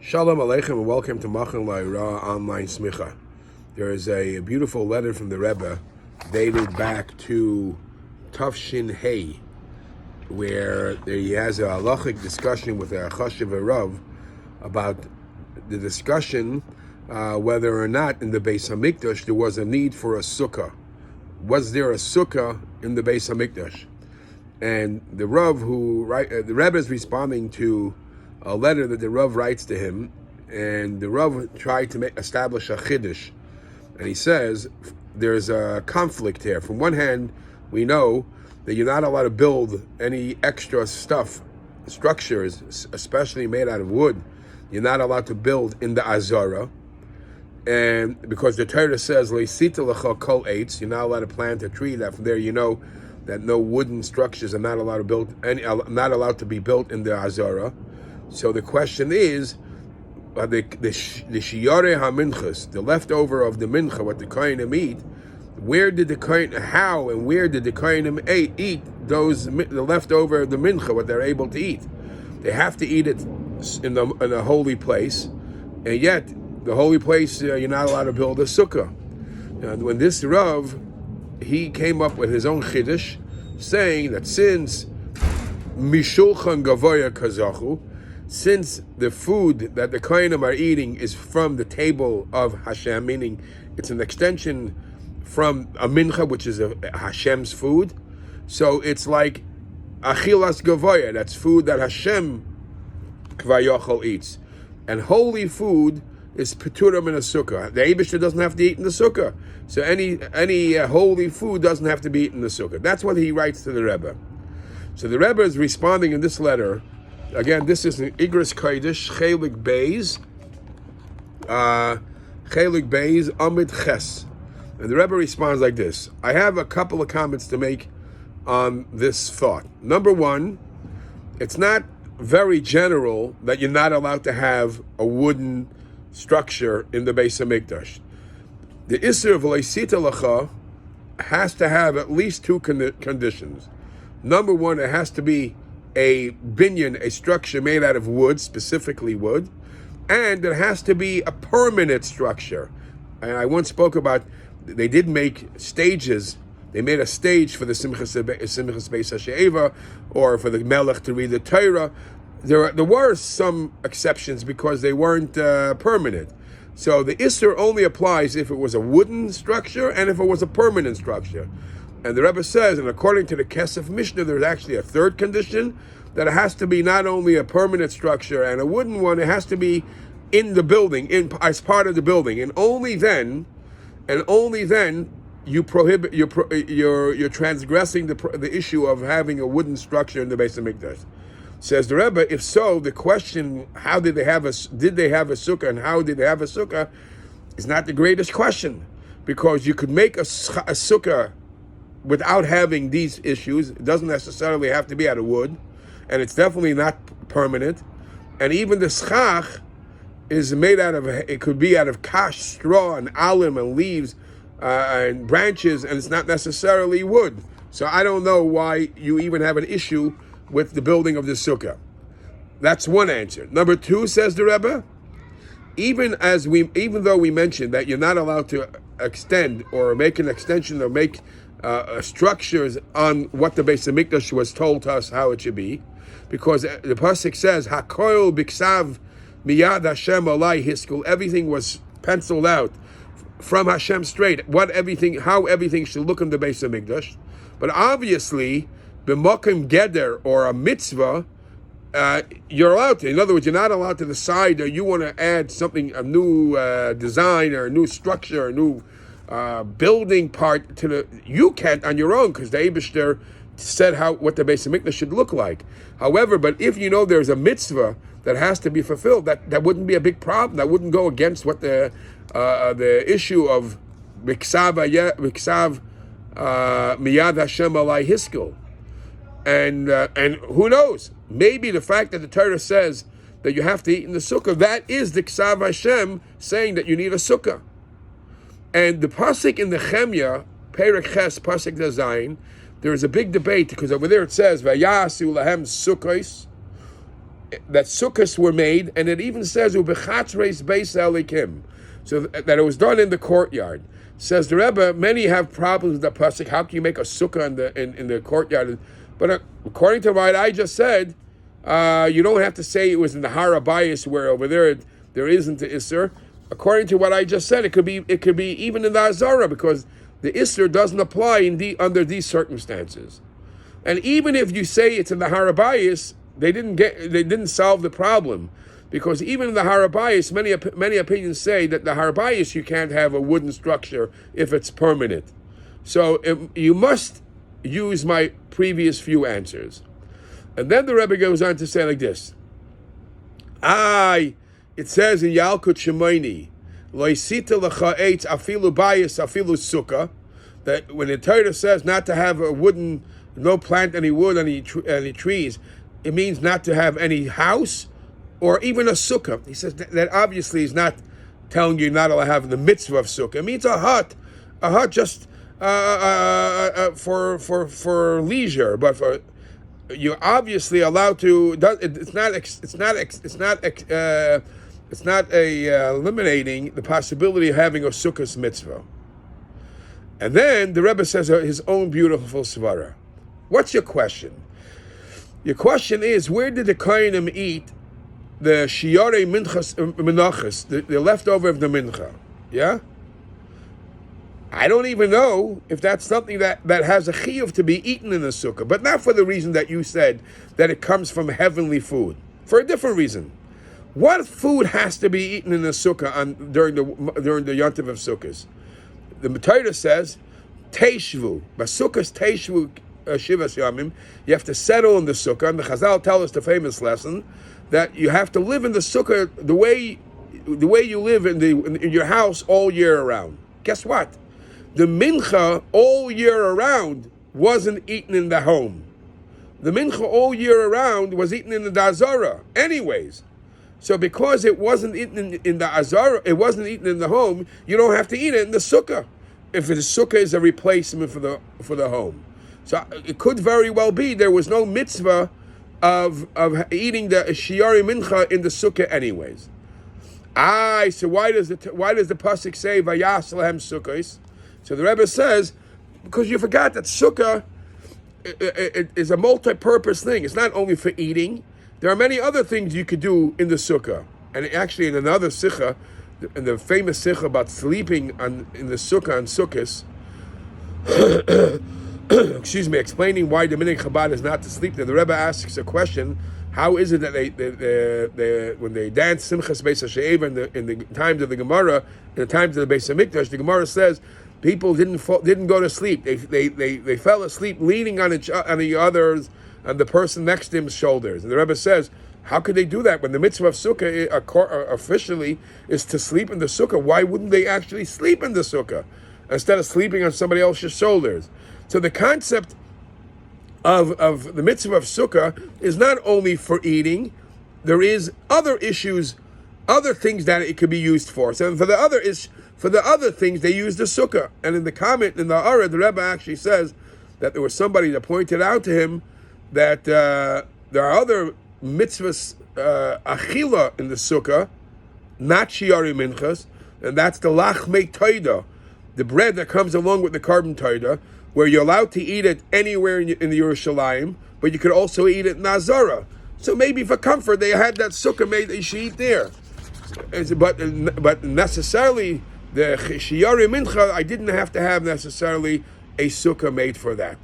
Shalom Aleichem and welcome to Machan La'ira online smicha. There is a beautiful letter from the Rebbe dated back to Tafshin Hay, where he has a halachic discussion with a Chashiv Rav about the discussion whether or not in the Bais Hamikdash there was a need for a Sukkah. Was there a Sukkah in the Bais Hamikdash? And the the Rebbe is responding to a letter that the Rav writes to him, and the Rav tried to establish a chiddush, and he says there's a conflict here. From one hand, we know that you're not allowed to build any extra structures, especially made out of wood. You're not allowed to build in the Azara, and because the Torah says le'sita lecha kol eitz, you're not allowed to plant a tree. That from there you know that no wooden structures are not allowed to be built in the Azara. So the question is, the shiyare haminchas, the leftover of the mincha, what the kohanim eat, where did the kohanim eat the leftover of the mincha, what they're able to eat? They have to eat it in a holy place, and yet the holy place you're not allowed to build a sukkah. Now, when this Rav, he came up with his own chiddush, saying that since mishulchan gavoya kazachu, since the food that the kohanim are eating is from the table of Hashem, meaning it's an extension from a mincha, which is a Hashem's food, so it's like achilas gavoya, that's food that Hashem kvayochel eats, and holy food is peturim in a sukkah. The Eibishter doesn't have to eat in the sukkah, so any holy food doesn't have to be eaten in the sukkah. That's what he writes to the Rebbe. So the Rebbe is responding in this letter. Again, this is an Igros Kodesh, Chelik Bais, Amid Ches. And the Rebbe responds like this. I have a couple of comments to make on this thought. Number one, it's not very general that you're not allowed to have a wooden structure in the Bais Hamikdash. The Isser of Leisita Lacha has to have at least two conditions. Number one, it has to be a binyan, a structure made out of wood, specifically wood, and it has to be a permanent structure. And I once spoke about, they did make stages. They made a stage for the Simchas Beis HaShe'eva, or for the Melech to read the Torah. There were some exceptions because they weren't permanent. So the Isser only applies if it was a wooden structure and if it was a permanent structure. And the Rebbe says, and according to the Kesef Mishnah, there's actually a third condition, that it has to be not only a permanent structure and a wooden one, it has to be in the building, as part of the building, and only then you prohibit, you're transgressing the issue of having a wooden structure in the Bais Hamikdash. Says the Rebbe, if so, the question, did they have a sukkah, and how did they have a sukkah, is not the greatest question, because you could make a sukkah without having these issues. It doesn't necessarily have to be out of wood, and it's definitely not permanent. And even the schach is made out of, it could be out of kash, straw, and alim, and leaves, and branches, and it's not necessarily wood. So I don't know why you even have an issue with the building of the sukkah. That's one answer. Number two, says the Rebbe, even though we mentioned that you're not allowed to extend or make an extension or make structures on what the Bais Hamikdash was told to us how it should be, because the pasuk says Hakoil biksav miyad Hashem alai hiskul, everything was penciled out from Hashem straight, how everything should look in the Bais Hamikdash. But obviously, b'mokim geder, or a mitzvah, you're allowed to. In other words, you're not allowed to decide that you want to add something, a new design or a new structure, a new building part to you can't on your own, because the Eibishter said what the Bais Hamikdash should look like. However, but if you know there's a mitzvah that has to be fulfilled, that wouldn't be a big problem. That wouldn't go against what the issue of miksav miyad Hashem alai hiskul. And who knows? Maybe the fact that the Torah says that you have to eat in the sukkah, that is the ksav Hashem saying that you need a sukkah. And the pasuk in the Chemya, Perek Ches, pasuk Zayin, there is a big debate, because over there it says, "Vayasu lahem sukkos," that sukkahs were made, and it even says ubechatzreis beis elikim, so that it was done in the courtyard. Says the Rebbe, many have problems with the pasuk. How can you make a sukkah in the courtyard? But according to what I just said, you don't have to say it was in the Har HaBayis where over there isn't the Isser. According to what I just said, it could be even in the Azara, because the Isser doesn't apply under these circumstances. And even if you say it's in the Har HaBayis, they didn't solve the problem, because even in the Har HaBayis, many opinions say that the Har HaBayis you can't have a wooden structure if it's permanent. So you must use my previous few answers. And then the Rebbe goes on to say like this. It says in Yalkut Shemaini, Loisita lecha eitz afilu bayis afilu sukkah, that when the Torah says not to have a wooden, no plant any wood, any trees, it means not to have any house or even a sukkah. He says that obviously is not telling you not to have the mitzvah of sukkah. It means a hut just for leisure, but for you're obviously allowed to. It's not eliminating the possibility of having a sukkah's mitzvah. And then the Rebbe says his own beautiful svara. What's your question? Your question is, where did the Kohanim eat the shiarei menachos, the leftover of the mincha? Yeah? I don't even know if that's something that has a chiyuv to be eaten in the sukkah, but not for the reason that you said, that it comes from heavenly food. For a different reason. What food has to be eaten in the sukkah during the yontiv of sukkahs? The Torah says, teishvu. Basukkahs teishvu shivas yamim. You have to settle in the sukkah. And the Chazal tell us the famous lesson that you have to live in the sukkah the way you live in your house all year around. Guess what? The mincha all year around wasn't eaten in the home. The mincha all year around was eaten in the Azara anyways. So because it wasn't eaten in the Azara, it wasn't eaten in the home, you don't have to eat it in the sukkah. If the sukkah is a replacement for the home. So it could very well be there was no mitzvah of eating the shiari mincha in the sukkah anyways. So why does the pasuk say vayas lahem sukkos? So the Rebbe says, because you forgot that sukkah it is a multi-purpose thing. It's not only for eating. There are many other things you could do in the sukkah. And actually in another sikha, in the famous sikha about sleeping in the sukkah on sukkahs, explaining why the minhag Chabad is not to sleep there, the Rebbe asks a question: how is it that they when they dance Simchas Beis HaShe'eva in the times of the Gemara, in the times of the Bais Hamikdash, the Gemara says people didn't go to sleep. They fell asleep leaning on the others and the person next to him's shoulders. And the Rebbe says, how could they do that when the mitzvah of sukkah officially is to sleep in the sukkah? Why wouldn't they actually sleep in the sukkah instead of sleeping on somebody else's shoulders? So the concept of the mitzvah of sukkah is not only for eating. There is other issues, other things that it could be used for. So for the other things they use the sukkah. And in the comment in the Ara, the Rebbe actually says that there was somebody that pointed out to him that there are other mitzvahs achila in the sukkah, not shiari minchas, and that's the lachmei toida, the bread that comes along with the carbon toida, where you're allowed to eat it anywhere in the Yerushalayim, but you could also eat it in Azara. So maybe for comfort they had that sukkah made that you should eat there. But necessarily the shiari mincha, I didn't have to have necessarily a sukkah made for that.